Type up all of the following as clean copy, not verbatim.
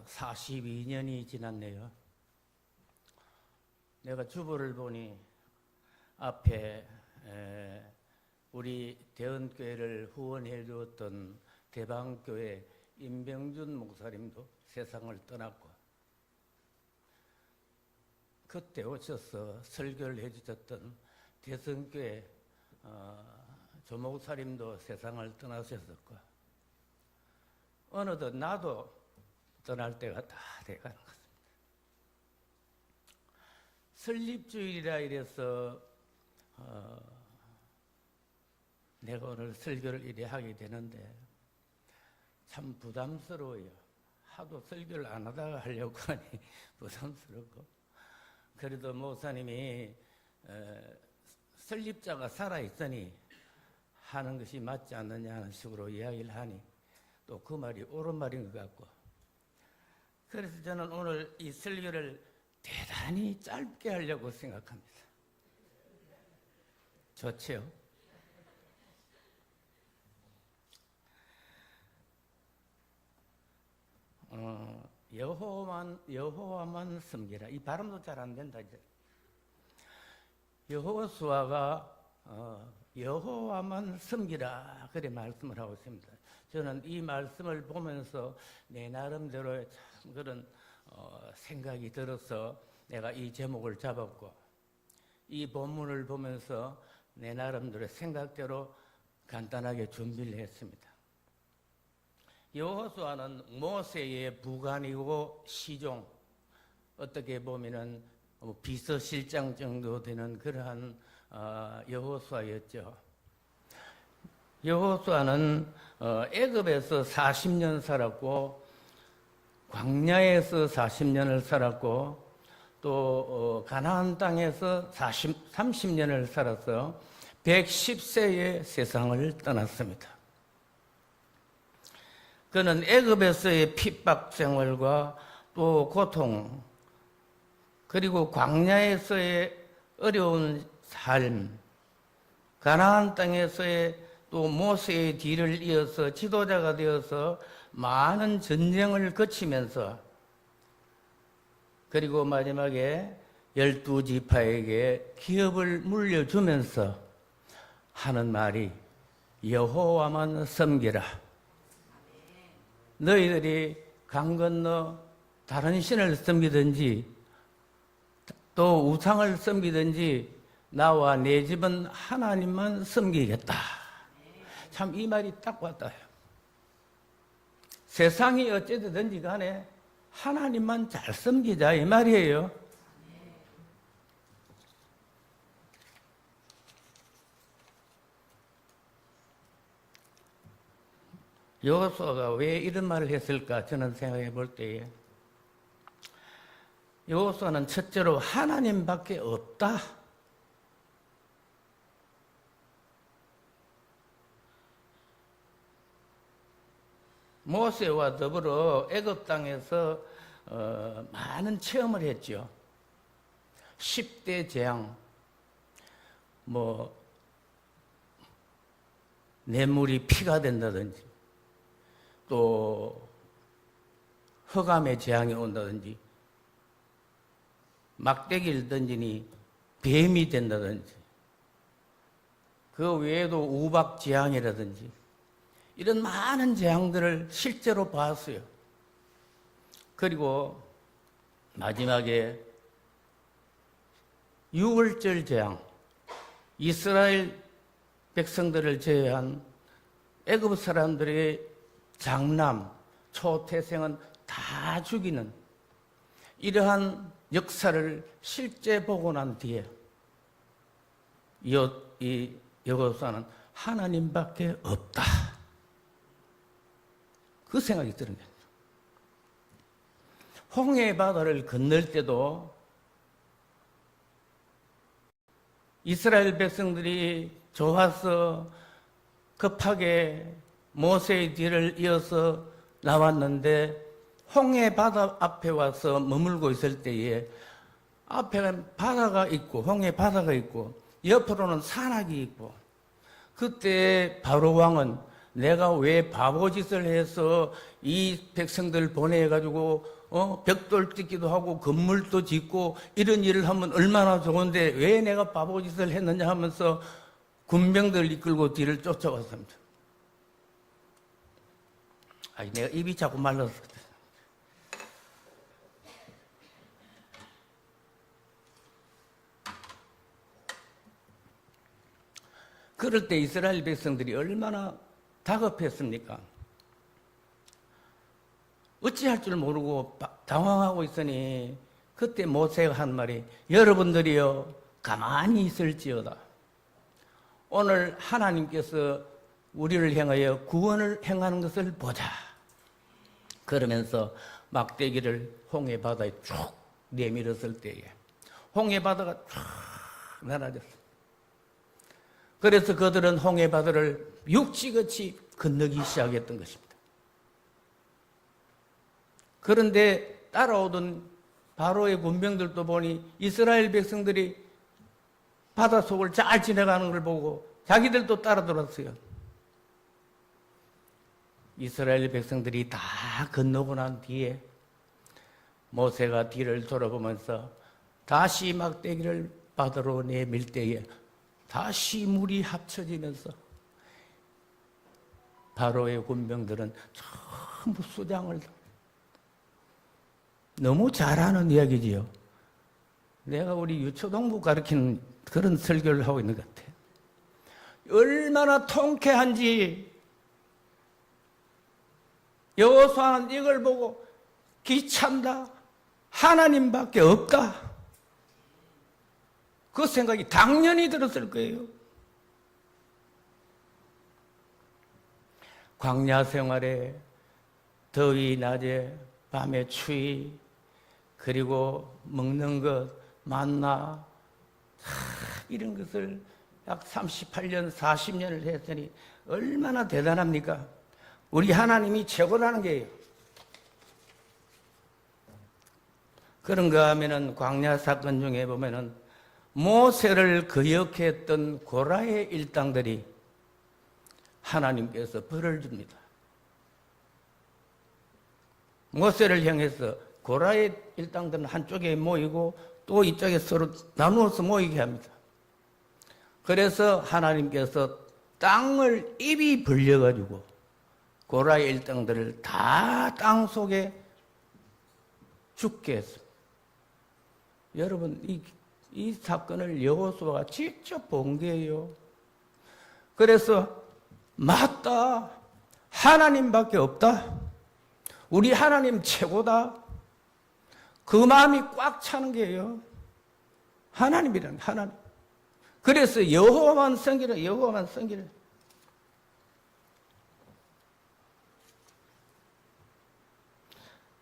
42년이 지났네요. 내가 주보를 보니 앞에 우리 대언교회를 후원해 주었던 대방교회 임병준 목사님도 세상을 떠났고, 그때 오셔서 설교를 해주셨던 대성교회 조 목사님도 세상을 떠나셨었고, 어느덧 나도 떠날 때가 다 돼가는 것입니다. 설립주일이라 이래서 내가 오늘 설교를 이래 하게 되는데 참 부담스러워요. 하도 설교를 안 하다가 하려고 하니 부담스럽고, 그래도 목사님이 설립자가 살아있으니 하는 것이 맞지 않느냐 하는 식으로 이야기를 하니 또 그 말이 옳은 말인 것 같고, 그래서 저는 오늘 이 설교를 대단히 짧게 하려고 생각합니다. 좋지요? 여호와만 섬기라. 이 발음도 잘 안 된다 이제. 여호수아가 여호와만 섬기라 그래 말씀을 하고 있습니다. 저는 이 말씀을 보면서 내 나름대로의 참 그런 생각이 들어서 내가 이 제목을 잡았고, 이 본문을 보면서 내 나름대로 생각대로 간단하게 준비를 했습니다. 여호수아는 모세의 부관이고 시종, 어떻게 보면은 비서실장 정도 되는 그러한 여호수아였죠. 여호수아는 애굽에서 40년 살았고, 광야에서 40년을 살았고, 또 가나안 땅에서 30년을 살아서 110세에 세상을 떠났습니다. 그는 애굽에서의 핍박 생활과 또 고통, 그리고 광야에서의 어려운 삶, 가나안 땅에서의 또 모세의 뒤를 이어서 지도자가 되어서 많은 전쟁을 거치면서, 그리고 마지막에 12지파에게 기업을 물려주면서 하는 말이 여호와만 섬기라. 너희들이 강 건너 다른 신을 섬기든지 또 우상을 섬기든지 나와 내 집은 하나님만 섬기겠다. 참 이 말이 딱 왔다요. 세상이 어찌되든지 간에 하나님만 잘 섬기자 이 말이에요. 여호수아가 왜 이런 말을 했을까 저는 생각해 볼 때에, 여호수아는 첫째로 하나님밖에 없다. 모세와 더불어 애굽 땅에서 많은 체험을 했죠. 10대 재앙, 뇌물이 피가 된다든지, 또 흑암의 재앙이 온다든지, 막대기를 던지니 뱀이 된다든지, 그 외에도 우박 재앙이라든지 이런 많은 재앙들을 실제로 봤어요. 그리고 마지막에 유월절 재앙, 이스라엘 백성들을 제외한 애굽 사람들의 장남, 초태생은 다 죽이는 이러한 역사를 실제 보고 난 뒤에 이 여호수아는 하나님밖에 없다. 그 생각이 드는 거예요. 홍해 바다를 건널 때도 이스라엘 백성들이 좋아서 급하게 모세의 뒤를 이어서 나왔는데 홍해 바다 앞에 와서 머물고 있을 때에 앞에는 바다가 있고 홍해 바다가 있고 옆으로는 산악이 있고, 그때 바로 왕은 내가 왜 바보짓을 해서 이 백성들 보내가지고 벽돌 뜯기도 하고 건물도 짓고 이런 일을 하면 얼마나 좋은데 왜 내가 바보짓을 했느냐 하면서 군병들 이끌고 뒤를 쫓아왔습니다. 아니, 내가 입이 자꾸 말랐어. 그럴 때 이스라엘 백성들이 얼마나 다급했습니까? 어찌할 줄 모르고 당황하고 있으니 그때 모세가 한 말이 여러분들이요 가만히 있을지어다. 오늘 하나님께서 우리를 향하여 구원을 행하는 것을 보자. 그러면서 막대기를 홍해 바다에 쭉 내밀었을 때에 홍해 바다가 쭉 날아졌어요. 그래서 그들은 홍해 바다를 육지같이 건너기 시작했던 것입니다. 그런데 따라오던 바로의 군병들도 보니 이스라엘 백성들이 바닷속을 잘 지나가는 걸 보고 자기들도 따라 들었어요. 이스라엘 백성들이 다 건너고 난 뒤에 모세가 뒤를 돌아보면서 다시 막대기를 바다로 내밀 때에 다시 물이 합쳐지면서 바로의 군병들은 전부 수장을 너무 잘하는 이야기지요. 내가 우리 유초동부 가르치는 그런 설교를 하고 있는 것 같아요. 얼마나 통쾌한지 여호수아는 이걸 보고 기찬다. 하나님밖에 없다. 그 생각이 당연히 들었을 거예요. 광야 생활에 더위 낮에 밤에 추위 그리고 먹는 것 만나 이런 것을 약 38년 40년을 했으니 얼마나 대단합니까? 우리 하나님이 최고라는 게요. 그런가 하면은 광야 사건 중에 보면은 모세를 거역했던 고라의 일당들이 하나님께서 벌을 줍니다. 모세를 향해서 고라의 일당들은 한쪽에 모이고 또 이쪽에 서로 나누어서 모이게 합니다. 그래서 하나님께서 땅을 입이 벌려가지고 고라의 일당들을 다 땅 속에 죽게 했습니다. 여러분, 이 사건을 여호수아가 직접 본 거예요. 그래서 맞다. 하나님밖에 없다. 우리 하나님 최고다. 그 마음이 꽉 차는 거예요. 하나님이란 하나님. 그래서 여호와만 섬기라. 여호와만 섬기라.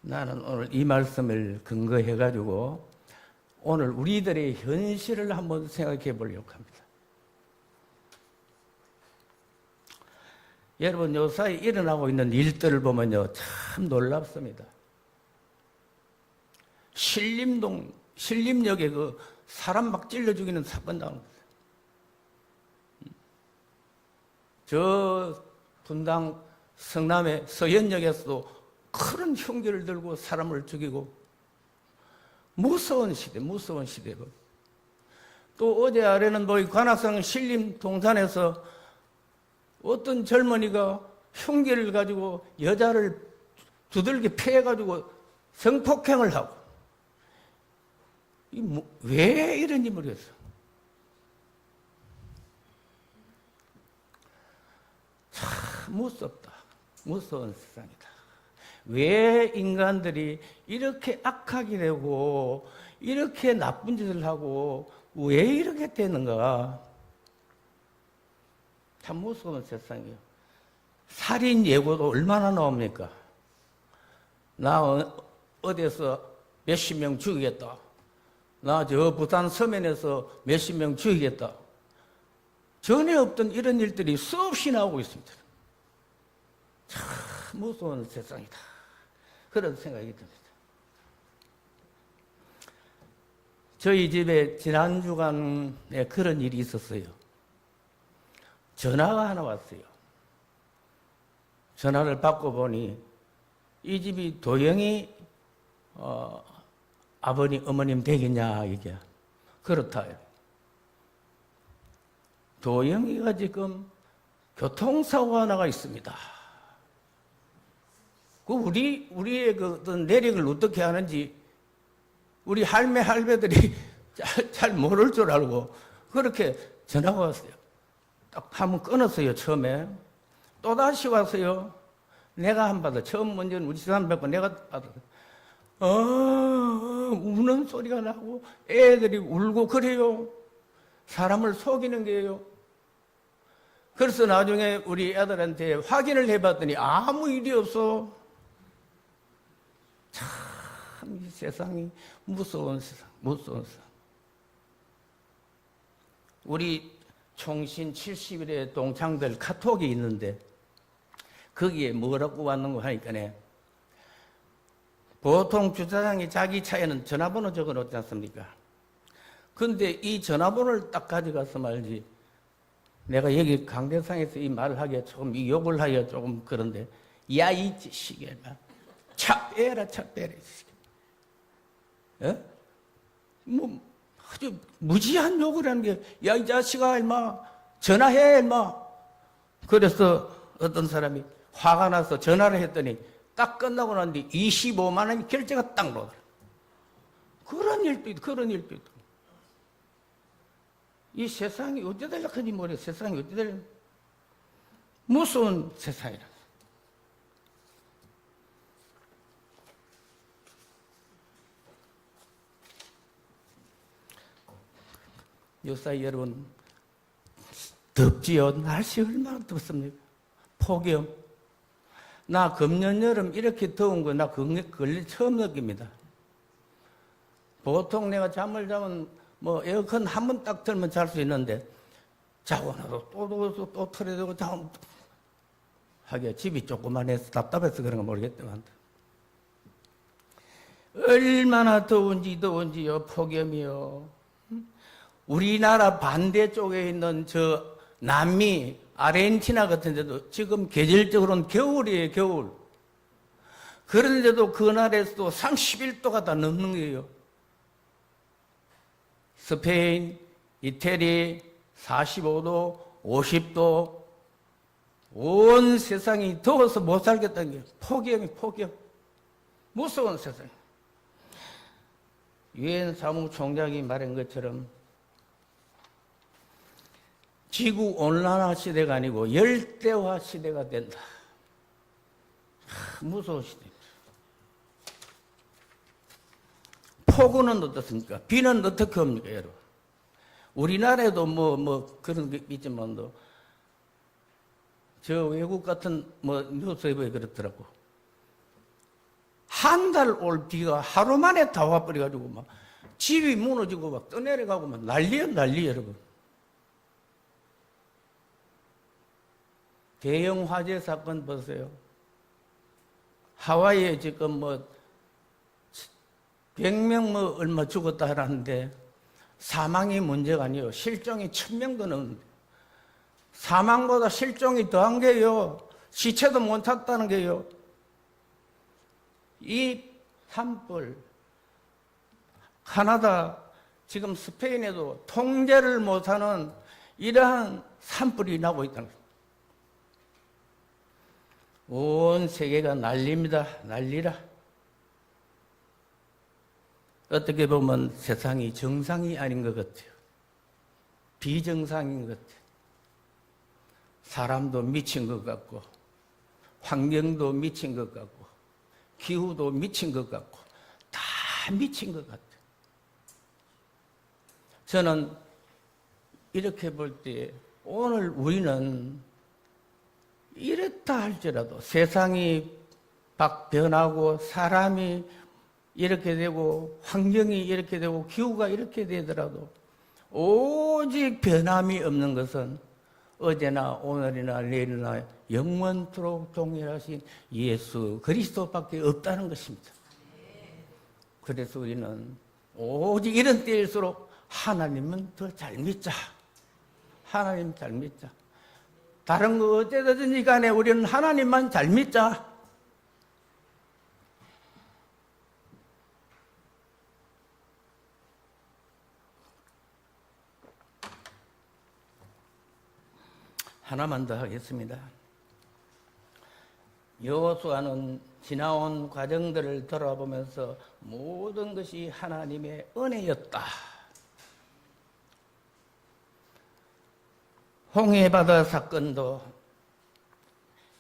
나는 오늘 이 말씀을 근거해가지고 오늘 우리들의 현실을 한번 생각해 보려고 합니다. 여러분, 요사이 일어나고 있는 일들을 보면요, 참 놀랍습니다. 신림역에 그 사람 막 찔러 죽이는 사건 나오는 거예요. 저 분당 성남의 서현역에서도 큰 흉기를 들고 사람을 죽이고 무서운 시대고. 또 어제 아래는 관악산 신림 동산에서 어떤 젊은이가 흉기를 가지고 여자를 두들겨 패해가지고 성폭행을 하고. 왜 이런지 모르겠어. 참 무섭다. 무서운 세상이다. 왜 인간들이 이렇게 악하게 되고 이렇게 나쁜 짓을 하고 왜 이렇게 되는가? 참 무서운 세상이에요. 살인 예고도 얼마나 나옵니까? 나 어디서 몇십 명 죽이겠다. 나 저 부산 서면에서 몇십 명 죽이겠다. 전에 없던 이런 일들이 수없이 나오고 있습니다. 참 무서운 세상이다. 그런 생각이 듭니다. 저희 집에 지난 주간에 그런 일이 있었어요. 전화가 하나 왔어요. 전화를 받고 보니 이 집이 도영이 아버님, 어머님 되겠냐 이게 그렇다. 도영이가 지금 교통사고가 나가 있습니다. 그 우리의 그 어떤 내력을 어떻게 하는지 우리 할매들이 잘 모를 줄 알고 그렇게 전화가 왔어요. 딱 한번 끊었어요, 처음에. 또다시 왔어요. 내가 한 받아. 처음 먼저는 우리 집안 받고 내가 받아. 우는 소리가 나고 애들이 울고 그래요. 사람을 속이는 게요. 그래서 나중에 우리 애들한테 확인을 해봤더니 아무 일이 없어. 참 이 세상이 무서운 세상, 무서운 세상. 우리 총신 70일의 동창들 카톡이 있는데 거기에 뭐라고 왔는가 하니까네. 보통 주차장에 자기 차에는 전화번호 적어놓지 않습니까? 근데 이 전화번호를 딱 가져가서 말이지. 내가 여기 강대상에서 이 말을 하기가 조금 욕을 하기가 조금 그런데 야 이 자식아 차 빼라 차 빼라 예? 뭐 아주 무지한 욕을 하는 게 야 이 자식아 임마 전화해 임마. 그래서 어떤 사람이 화가 나서 전화를 했더니 딱 끝나고 난 뒤 25만 원이 결제가 딱 나오더라. 그런 일도 있고 그런 일도 있고. 이 세상이 어떻게 될지 모르겠어. 세상이 어떻게 될지 무서운 세상이라. 요사이 여러분 덥지요? 날씨 얼마나 덥습니까? 폭염. 나 금년 여름 이렇게 더운 거 나 그걸 처음 느낍니다. 보통 내가 잠을 자면 뭐 에어컨 한 번 딱 틀면 잘 수 있는데 자고 나서 또 더워서 또 틀어야 되고 자고 하기야 집이 조그만해서 답답해서 그런 거 모르겠지만 얼마나 더운지요 폭염이요. 우리나라 반대쪽에 있는 저 남미 아르헨티나 같은 데도 지금 계절적으로는 겨울이에요, 겨울. 그런데도 그날에서도 31도가 다 넘는 거예요. 스페인, 이태리 45도, 50도. 온 세상이 더워서 못 살겠다는 게 폭염. 무서운 세상. 유엔 사무총장이 말한 것처럼 지구 온난화 시대가 아니고 열대화 시대가 된다. 무서운 시대입니다. 폭우는 어떻습니까? 비는 어떻게 합니까, 여러분? 우리나라에도 뭐 그런 게 있지만도 저 외국 같은 뉴스에 보여 그렇더라고. 한 달 올 비가 하루 만에 다 와버려가지고 막 집이 무너지고 막 떠내려가고 막 난리 여러분. 대형 화재 사건 보세요. 하와이에 지금 100명 얼마 죽었다 하는데 사망이 문제가 아니에요. 실종이 1000명도 넘는데 사망보다 실종이 더한 게요. 시체도 못 찾다는 게요. 이 산불 카나다 지금 스페인에도 통제를 못하는 이러한 산불이 나고 있다는 거예요. 온 세계가 난리입니다. 난리라. 어떻게 보면 세상이 정상이 아닌 것 같아요. 비정상인 것 같아요. 사람도 미친 것 같고 환경도 미친 것 같고 기후도 미친 것 같고 다 미친 것 같아요. 저는 이렇게 볼 때 오늘 우리는 이렇다 할지라도 세상이 변하고 사람이 이렇게 되고 환경이 이렇게 되고 기후가 이렇게 되더라도 오직 변함이 없는 것은 어제나 오늘이나 내일이나 영원토록 동일하신 예수 그리스도밖에 없다는 것입니다. 그래서 우리는 오직 이런 때일수록 하나님은 더 잘 믿자. 하나님 잘 믿자. 다른 거 어째든지 간에 우리는 하나님만 잘 믿자. 하나만 더 하겠습니다. 여호수아는 지나온 과정들을 돌아보면서 모든 것이 하나님의 은혜였다. 홍해바다 사건도,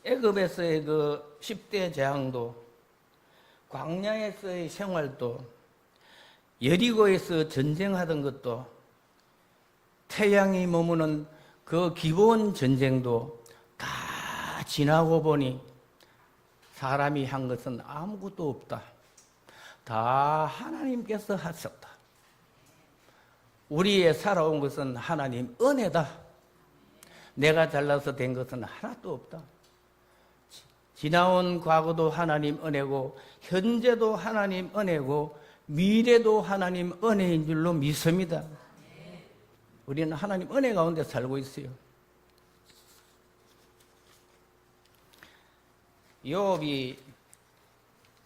애굽에서의 그 10대 재앙도, 광야에서의 생활도, 여리고에서 전쟁하던 것도, 태양이 머무는 그 기본 전쟁도 다 지나고 보니 사람이 한 것은 아무것도 없다. 다 하나님께서 하셨다. 우리의 살아온 것은 하나님 은혜다. 내가 잘나서 된 것은 하나도 없다. 지나온 과거도 하나님 은혜고, 현재도 하나님 은혜고, 미래도 하나님 은혜인 줄로 믿습니다. 우리는 하나님 은혜 가운데 살고 있어요. 욥이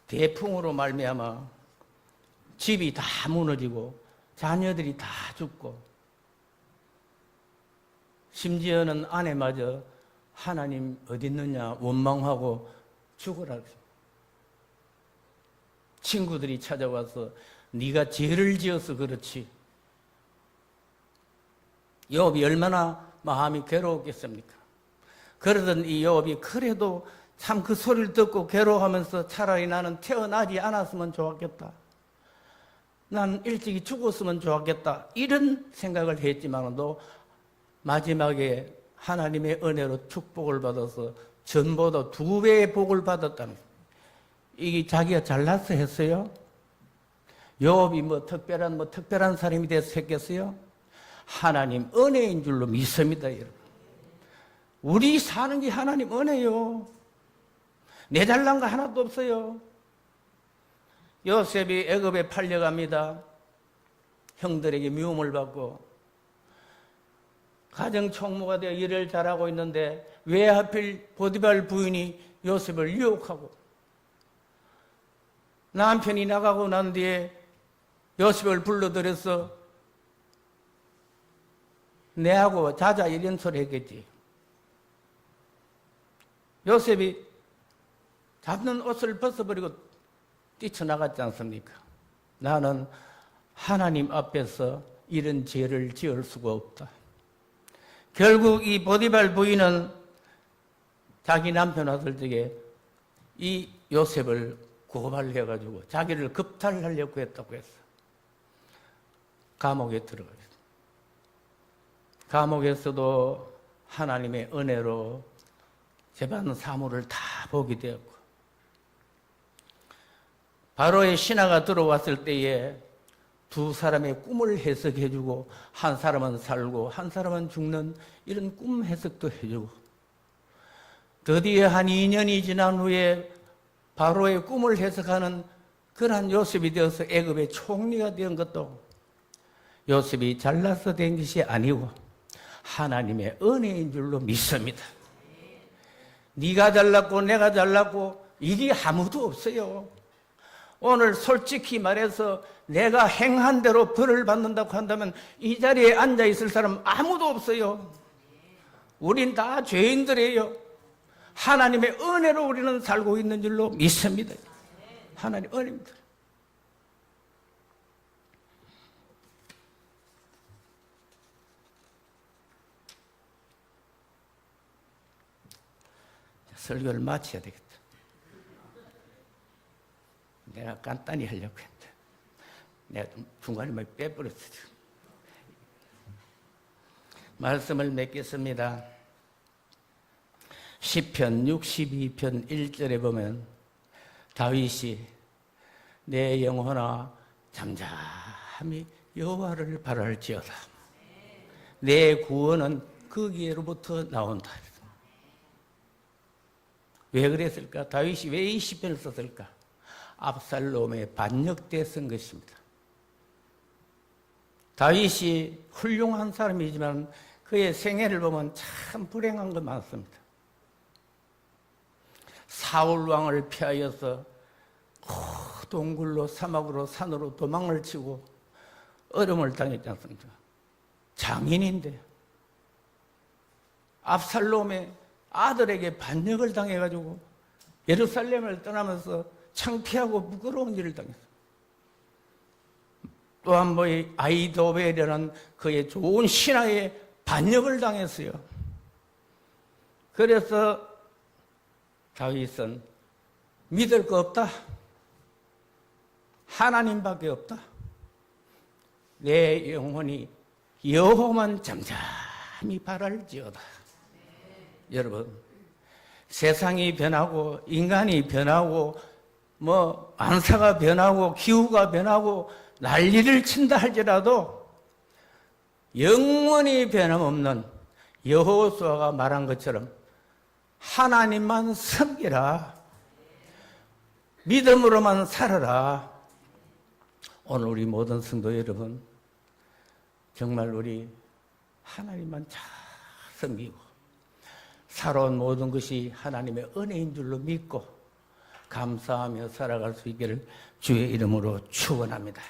대풍으로 말미암아 집이 다 무너지고 자녀들이 다 죽고, 심지어는 아내마저 하나님 어디 있느냐 원망하고 죽으라. 친구들이 찾아와서 네가 죄를 지어서 그렇지. 욥이 얼마나 마음이 괴로웠겠습니까? 그러던 이 욥이 그래도 참 그 소리를 듣고 괴로워하면서 차라리 나는 태어나지 않았으면 좋았겠다. 난 일찍이 죽었으면 좋았겠다. 이런 생각을 했지만도 마지막에 하나님의 은혜로 축복을 받아서 전보다 2배의 복을 받았다는 거예요. 이게 자기가 잘나서 했어요? 욥이 특별한 사람이 돼서 했겠어요? 하나님 은혜인 줄로 믿습니다, 여러분. 우리 사는 게 하나님 은혜요. 내 잘난 거 하나도 없어요. 요셉이 애굽에 팔려갑니다. 형들에게 미움을 받고 가정 총무가 되어 일을 잘하고 있는데 왜 하필 보디발 부인이 요셉을 유혹하고, 남편이 나가고 난 뒤에 요셉을 불러들여서 내하고 자자 이런 소리 했겠지. 요셉이 잡는 옷을 벗어버리고 뛰쳐나갔지 않습니까? 나는 하나님 앞에서 이런 죄를 지을 수가 없다. 결국 이 보디발 부인은 자기 남편 왔을 적에 이 요셉을 고발해가지고 자기를 급탈하려고 했다고 했어. 감옥에 들어가요. 감옥에서도 하나님의 은혜로 재반 사무를 다 보게 되었고, 바로의 신하가 들어왔을 때에 2 사람의 꿈을 해석해주고, 한 사람은 살고 한 사람은 죽는 이런 꿈 해석도 해주고, 드디어 한 2년이 지난 후에 바로의 꿈을 해석하는 그러한 요셉이 되어서 애굽의 총리가 된 것도 요셉이 잘나서 된 것이 아니고 하나님의 은혜인 줄로 믿습니다. 네가 잘났고 내가 잘났고 일이 아무도 없어요. 오늘 솔직히 말해서 내가 행한 대로 벌을 받는다고 한다면 이 자리에 앉아 있을 사람 아무도 없어요. 우린 다 죄인들이에요. 하나님의 은혜로 우리는 살고 있는 줄로 믿습니다. 하나님 은혜입니다. 설교를 마쳐야 되겠다. 내가 간단히 하려고 했는데 내가 중간에 막 빼버렸어. 말씀을 맺겠습니다. 시편 62편 1절에 보면 다윗이 내 영혼아 잠잠히 여호와를 바랄지어다. 내 구원은 거기로부터 나온다. 왜 그랬을까? 다윗이 왜 이 시편을 썼을까? 압살롬의 반역 때 쓴 것입니다. 다윗이 훌륭한 사람이지만 그의 생애를 보면 참 불행한 것 많습니다. 사울 왕을 피하여서 동굴로 사막으로 산으로 도망을 치고 어려움을 당했지 않습니까? 장인인데 압살롬의 아들에게 반역을 당해가지고 예루살렘을 떠나면서 창피하고 부끄러운 일을 당했어요. 또한 아이도벨이라는 그의 좋은 신하에 반역을 당했어요. 그래서 다윗은 믿을 거 없다. 하나님밖에 없다. 내 영혼이 여호와만 잠잠히 바랄지어다. 여러분, 세상이 변하고 인간이 변하고 안사가 변하고 기후가 변하고 난리를 친다 할지라도 영원히 변함없는 여호수아가 말한 것처럼 하나님만 섬기라. 믿음으로만 살아라. 오늘 우리 모든 성도 여러분, 정말 우리 하나님만 잘 섬기고 살아온 모든 것이 하나님의 은혜인 줄로 믿고 감사하며 살아갈 수 있기를 주의 이름으로 축원합니다.